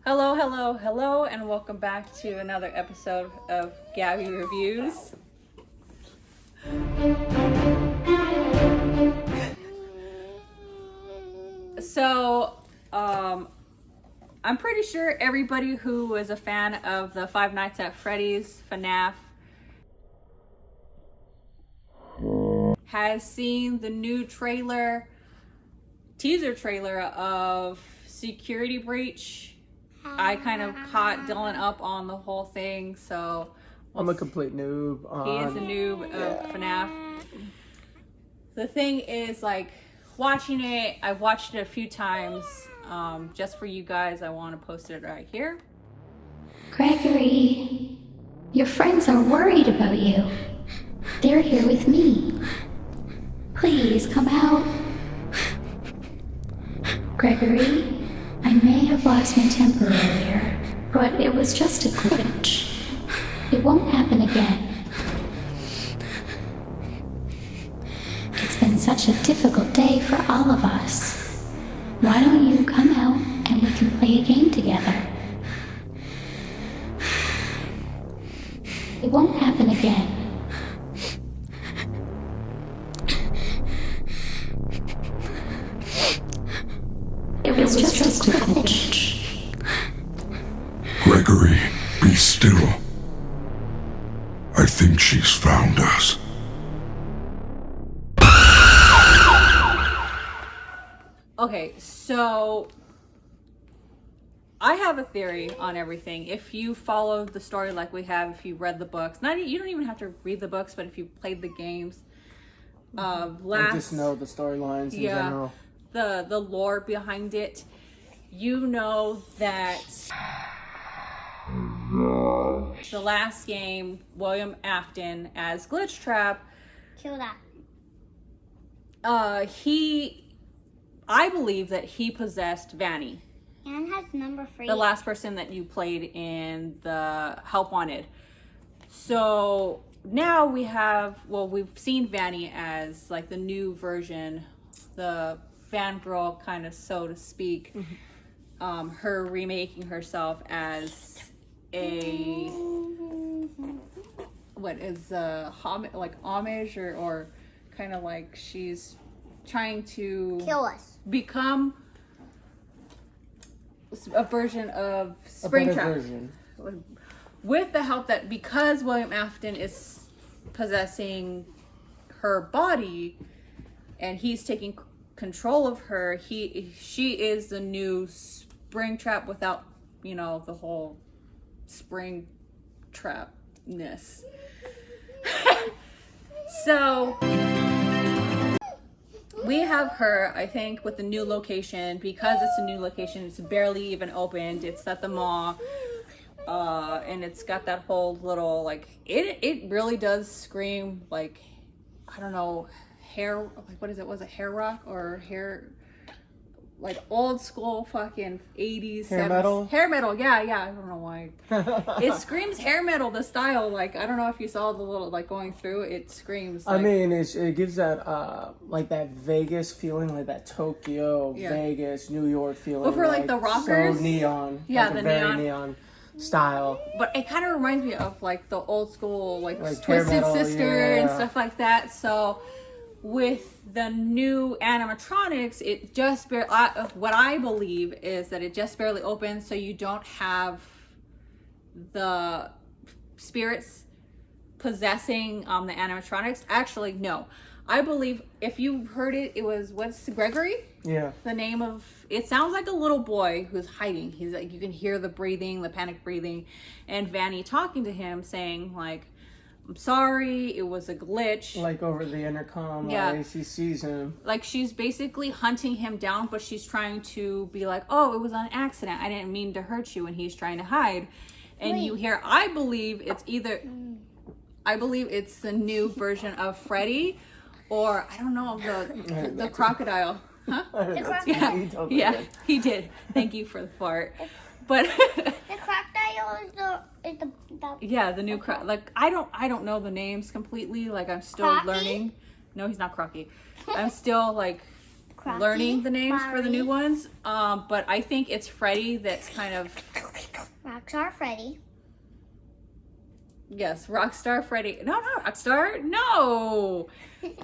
Hello, hello, hello, and welcome back to another episode of Gabby Reviews. So, I'm pretty sure everybody who is a fan of the Five Nights at Freddy's FNAF has seen the new teaser trailer of Security Breach. I kind of caught Dylan up on the whole thing, so... I'm a complete noob. He is a noob of FNAF. The thing is, like, watching it, I've watched it a few times. Just for you guys, I want to post it right here. Gregory, your friends are worried about you. They're here with me. Please come out. Gregory, I may have lost my temper earlier, but it was just a glitch. It won't happen again. It's been such a difficult day for all of us. Why don't you come out and we can play a game together? It won't happen again. It was just a glitch. Gregory, be still. I think she's found us. Okay, so I have a theory on everything. If you followed the story like we have, if you read the books, you don't even have to read the books, but if you played the games, I just know the storylines in general. The lore behind it, you know that the last game, William Afton as Glitch Trap, Kill that. I believe that he possessed Vanny. Anne has number 3. The last person that you played in the Help Wanted. So now we've seen Vanny as like the new version, the fangirl kind of, so to speak. Her remaking herself as a homage or kind of like she's trying to Kill us. become a version of Springtrap, with the help that, because William Afton is possessing her body and he's taking control of her, she is the new Springtrap without, the whole Springtrap-ness. So we have her, I think, with the new location. Because it's a new location, it's barely even opened. It's at the mall. And it's got that whole little, like, it really does scream, like, I don't know, hair, like, what is it? Was it hair rock or hair, like, old school fucking 80s, Hair 70s. metal? Hair metal, yeah. I don't know why. It screams hair metal, the style. Like, I don't know if you saw the little, like, going through, it screams. Like, I mean, it gives that, like, that Vegas feeling, like that Tokyo, Vegas, New York feeling. But for, like, the rockers. So neon. Yeah, like the a very neon style. But it kind of reminds me of, like, the old school, like Hair Twisted metal, Sister and stuff like that. So with the new animatronics, it just what I believe is that it just barely opens, so you don't have the spirits possessing the animatronics. Actually, no. I believe, if you heard it, it was, what's Gregory? Yeah. The name of it sounds like a little boy who's hiding. He's like, you can hear the breathing, the panic breathing, and Vanny talking to him, saying like, "I'm sorry, it was a glitch." Like over the intercom, she sees him. Like, she's basically hunting him down, but she's trying to be like, "Oh, it was an accident. I didn't mean to hurt you," and he's trying to hide. And you hear, I believe it's the new version of Freddy, or I don't know, the crocodile. Huh? Yeah, he did. Thank you for the fart. But the crocodile is the yeah, the new like I don't know the names completely. Like, I'm still Crocky? learning. No, he's not Crocky. I'm still like learning the names for the new Barry. ones. But I think it's Freddy that's kind of, Rockstar Freddy. yes, Rockstar Freddy. No, not Rockstar. No.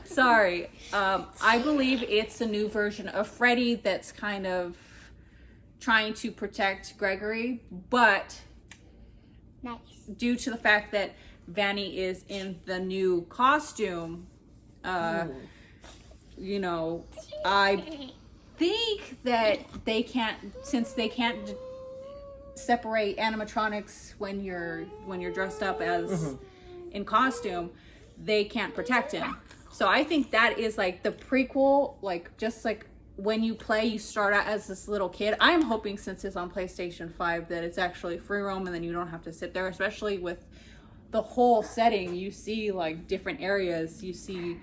Sorry. I believe it's a new version of Freddy that's kind of trying to protect Gregory, but Nice. due to the fact that Vanny is in the new costume, you know, I think that they can't, since they can't separate animatronics when you're dressed up as in costume, they can't protect him. So I think that is like the prequel, like just like when you play, you start out as this little kid. I'm hoping, since it's on PlayStation 5, that it's actually free roam and then you don't have to sit there, especially with the whole setting. You see like different areas. You see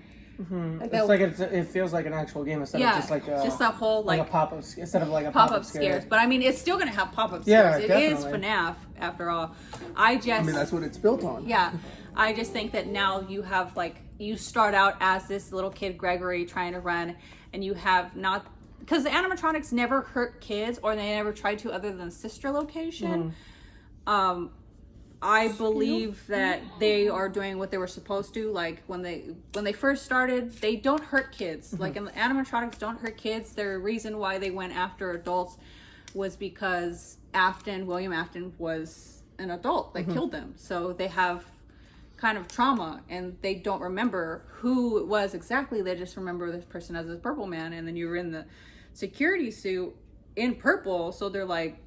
like It's like it feels like an actual game instead of just like that whole like like a pop-up instead of like a pop-up scares. But I mean, it's still gonna have pop-up Yeah, scares. It is definitely. FNAF after all. I mean, that's what it's built on. Yeah, I just think that now you have like, you start out as this little kid Gregory trying to run, and you have not, because the animatronics never hurt kids, or they never tried to, other than Sister Location. I believe that they are doing what they were supposed to. Like when they first started, they don't hurt kids. Like, and the animatronics don't hurt kids. The reason why they went after adults was because William Afton was an adult that killed them. So they have kind of trauma, and they don't remember who it was exactly. They just remember this person as this purple man, and then you were in the security suit in purple, so they're like,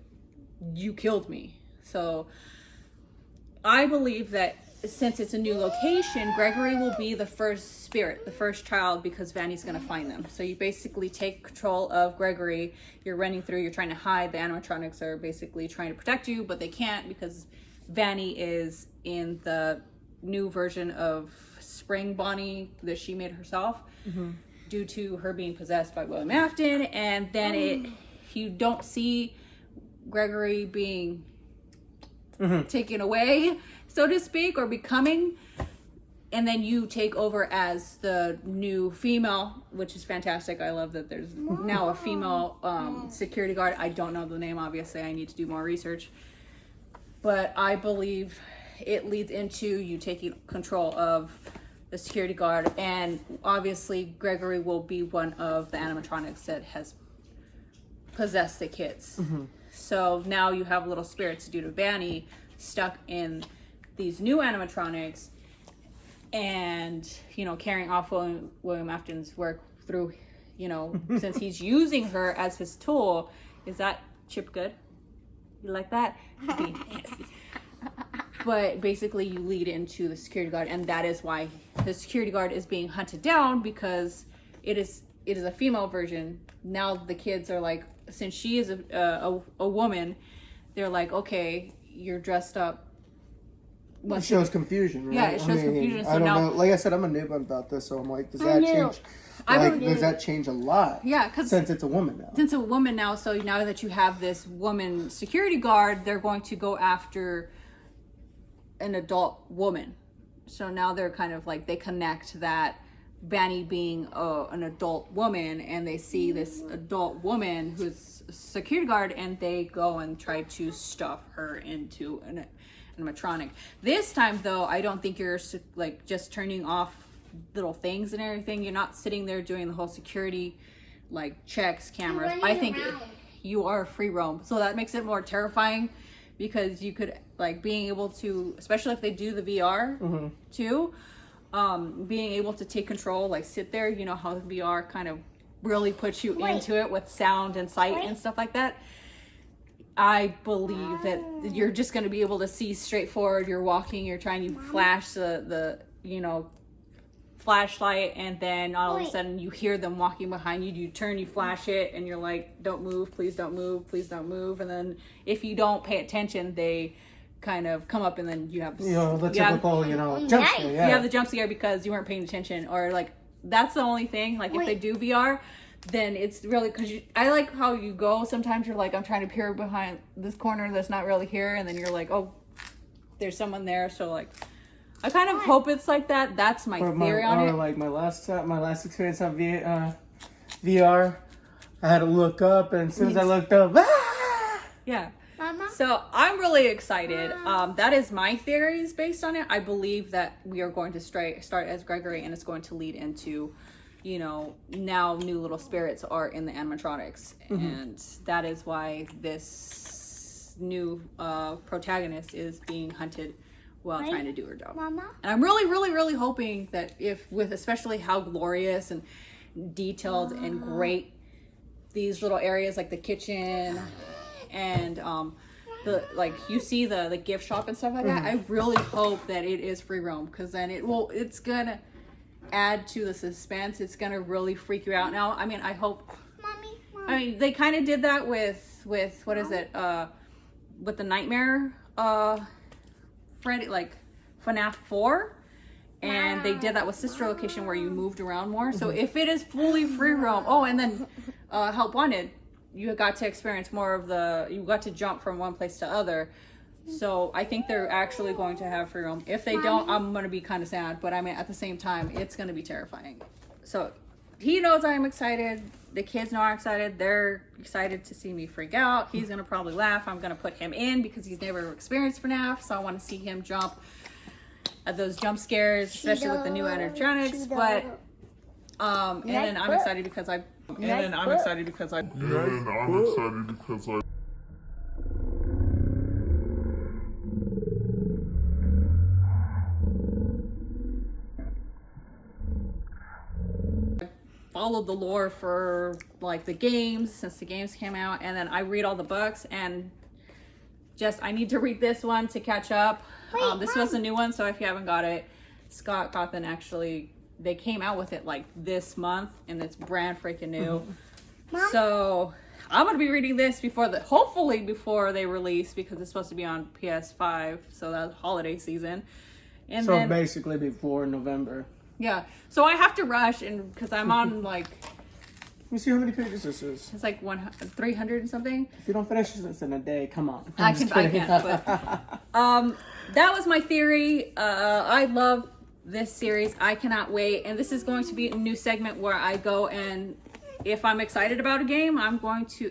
you killed me. So I believe that since it's a new location, Gregory will be the first spirit, the first child, because Vanny's going to find them. So you basically take control of Gregory. You're running through, you're trying to hide. The animatronics are basically trying to protect you, but they can't because Vanny is in the new version of Spring Bonnie that she made herself due to her being possessed by William Afton. And then you don't see Gregory being taken away, so to speak, or becoming, and then you take over as the new female, which is fantastic. I love that there's now a female security guard. I don't know the name, obviously. I need to do more research, but I believe it leads into you taking control of the security guard, and obviously Gregory will be one of the animatronics that has possessed the kids. So now you have little spirits due to Vanny stuck in these new animatronics, and, you know, carrying off William Afton's work through, you know, since he's using her as his tool. Is that chip good? You like that? But basically you lead into the security guard, and that is why the security guard is being hunted down, because it is a female version. Now the kids are like, since she is a woman, they're like, okay, you're dressed up. It shows confusion, right? Yeah, it shows confusion. So I don't now, know. Like I said, I'm a noob about this, so I'm like, does that knew. change? Like, does that change a lot? yeah, because Since it's a woman now. since a woman now, so now that you have this woman security guard, they're going to go after an adult woman. So now they're kind of like, they connect that Vanny being an adult woman, and they see this adult woman who's a security guard, and they go and try to stuff her into an animatronic. This time though, I don't think you're like just turning off little things and everything. You're not sitting there doing the whole security like checks, cameras. I think you are free roam, so that makes it more terrifying, because you could, like, being able to, especially if they do the VR too, being able to take control, like sit there, you know how the VR kind of really puts you into it with sound and sight and stuff like that. I believe that you're just going to be able to see straight forward. You're walking, you're trying to flash the you know, flashlight, and then all of a sudden you hear them walking behind you. You turn, you flash it, and you're like, don't move, please don't move, please don't move. And then if you don't pay attention, they kind of come up, and then you have, You know, the typical, jump scare, yeah. you have the jump scare because you weren't paying attention, or like, that's the only thing. Like, if they do VR, then it's really, because I like how you go, sometimes you're like, I'm trying to peer behind this corner that's not really here, and then you're like, oh, there's someone there. So like, I kind of hope it's like that. That's my theory on it. Or like my last experience on VR. I had to look up, and as soon as I looked up, Yeah. Mama? So I'm really excited. That is my theories based on it. I believe that we are going to start as Gregory, and it's going to lead into, you know, now new little spirits are in the animatronics, and that is why this new protagonist is being hunted while trying to do her job. Mama? And I'm really, really, really hoping that with especially how glorious and detailed and great these little areas like the kitchen and the like you see the gift shop and stuff like that, I really hope that it is free roam, because then it's gonna add to the suspense. It's gonna really freak you out. Now, I mean, I hope. Mommy? I mean, they kind of did that with what is it? With the Nightmare Freddy, like FNAF 4. And they did that with Sister Location where you moved around more. So if it is fully free roam, and then Help Wanted, you got to experience more of you got to jump from one place to other. So I think they're actually going to have free roam. If they don't, I'm going to be kind of sad. But I mean, at the same time, it's going to be terrifying. So he knows I'm excited. The kids know I'm excited. They're excited to see me freak out. He's going to probably laugh. I'm going to put him in because he's never experienced FNAF. So I want to see him jump at those jump scares, especially with the new animatronics. But and then I'm excited because I followed the lore for like the games since the games came out, and then I read all the books, and I need to read this one to catch up. This was a new one, so if you haven't got it, Scott got them. Actually, they came out with it like this month, and it's brand freaking new. So I'm gonna be reading this hopefully before they release, because it's supposed to be on PS5, so that's holiday season. And so then, basically before November. Yeah, so I have to rush, and because I'm on like. Let me see how many pages this is. It's like 300 and something. If you don't finish this in a day, come on. I can't. But, that was my theory. I love this series. I cannot wait. And this is going to be a new segment where I go, and if I'm excited about a game, I'm going to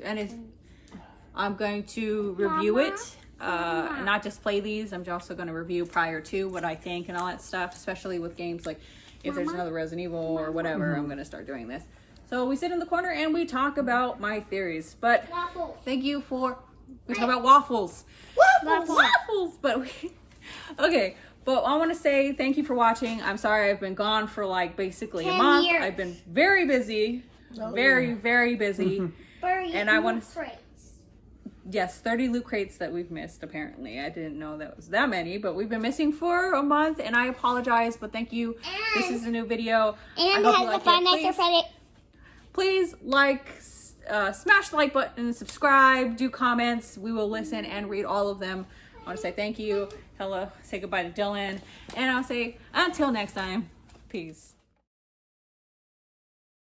review it. And not just play these. I'm also going to review prior to what I think and all that stuff, especially with games like if there's another Resident Evil or whatever, I'm going to start doing this. So we sit in the corner and we talk about my theories. But thank you we talk about waffles. Waffles! But okay. But I want to say thank you for watching. I'm sorry I've been gone for like basically a month. I've been very busy. Very, very busy. And I want to... Yes, 30 loot crates that we've missed, apparently. I didn't know that was that many, but we've been missing for a month, and I apologize, but thank you. This is a new video. And I hope has you a like Five it. Nights at Freddy. Please smash the like button, subscribe, do comments. We will listen and read all of them. I want to say thank you. Hello, say goodbye to Dylan. And I'll say until next time, peace.